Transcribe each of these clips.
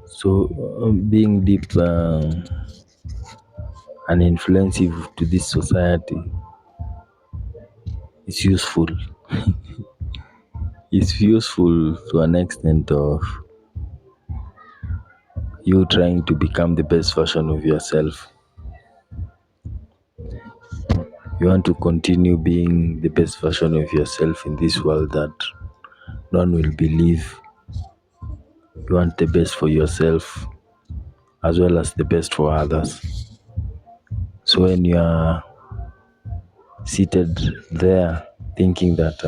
So being deep and influential to this society is useful. It's useful to an extent of you trying to become the best version of yourself. You want to continue being the best version of yourself in this world that no one will believe. You want the best for yourself as well as the best for others. So when you are seated there thinking that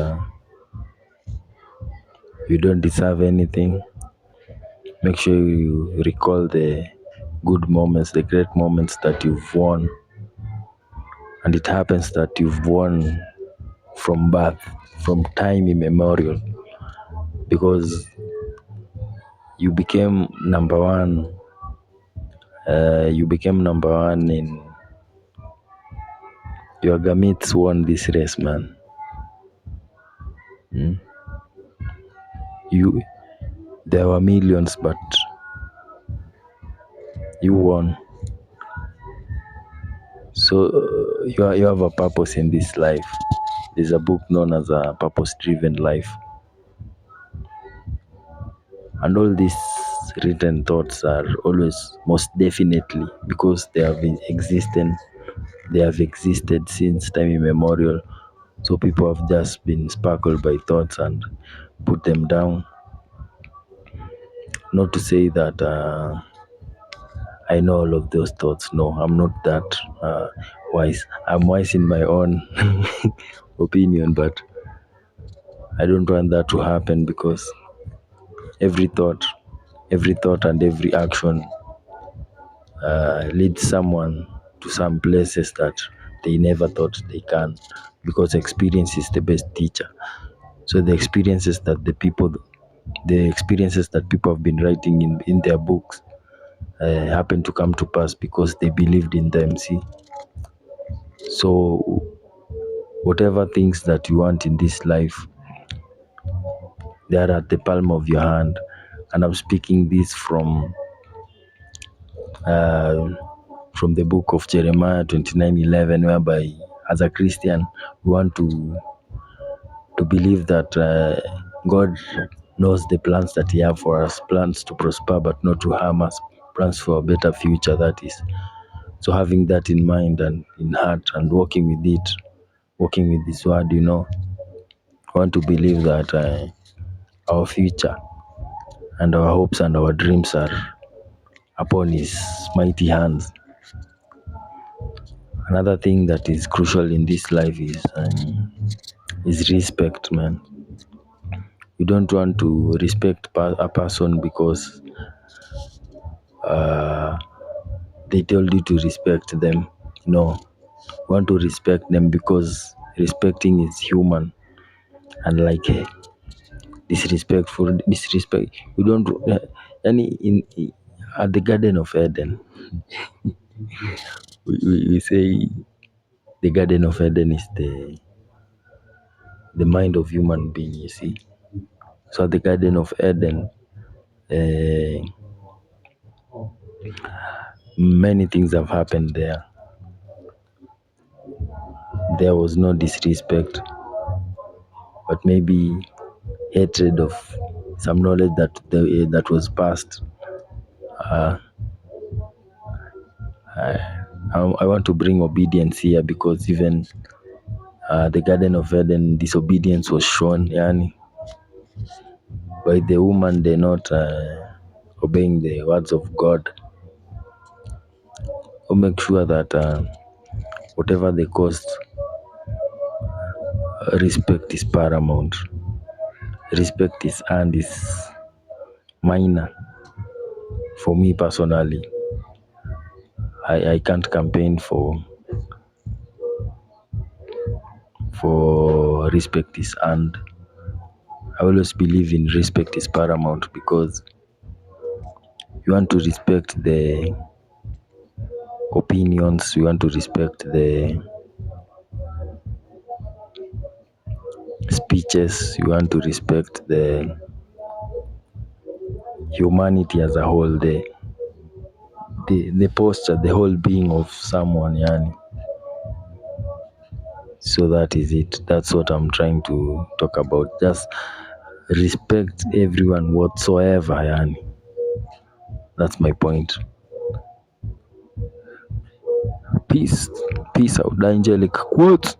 you don't deserve anything, make sure you recall the good moments, the great moments that you've won. And it happens that you've won from birth, from time immemorial, because you became number one. You became number one in your gametes won this race, man. There were millions, but you won. So you have a purpose in this life. There's a book known as A Purpose-Driven Life, and all these written thoughts are always most definitely because they have existed since time immemorial. So people have just been sparkled by thoughts and put them down. Not to say that I know all of those thoughts. No, I'm not that wise. I'm wise in my own opinion, but I don't want that to happen because every thought and every action leads someone to some places that they never thought they can, because experience is the best teacher. So the experiences that people have been writing in their books happen to come to pass because they believed in them. See, so whatever things that you want in this life, they are at the palm of your hand. And I'm speaking this from the book of Jeremiah 29:11, whereby as a Christian we want to believe that God knows the plans that He have for us, plans to prosper but not to harm us, plans for a better future, that is. So having that in mind and in heart and working with this word, I want to believe that our future and our hopes and our dreams are upon His mighty hands. Another thing that is crucial in this life is respect, man. You don't want to respect a person because they told you to respect them. No, you want to respect them because respecting is human. And like disrespect, you don't at the Garden of Eden, we say the Garden of Eden is the mind of human being, you see. So at the Garden of Eden, many things have happened there. There was no disrespect, but maybe hatred of some knowledge that was passed. I want to bring obedience here because even the Garden of Eden, disobedience was shown, by the woman. They're not obeying the words of God. So make sure that whatever the cost, respect is paramount. Respect is minor. For me personally, I can't campaign for respect is earned. I always believe in respect is paramount because you want to respect the opinions, you want to respect the speeches, you want to respect the humanity as a whole, the posture, the whole being of someone, yani. So that is it. That's what I'm trying to talk about. Just respect everyone whatsoever, yani. That's my point. Peace out. Angelic quote.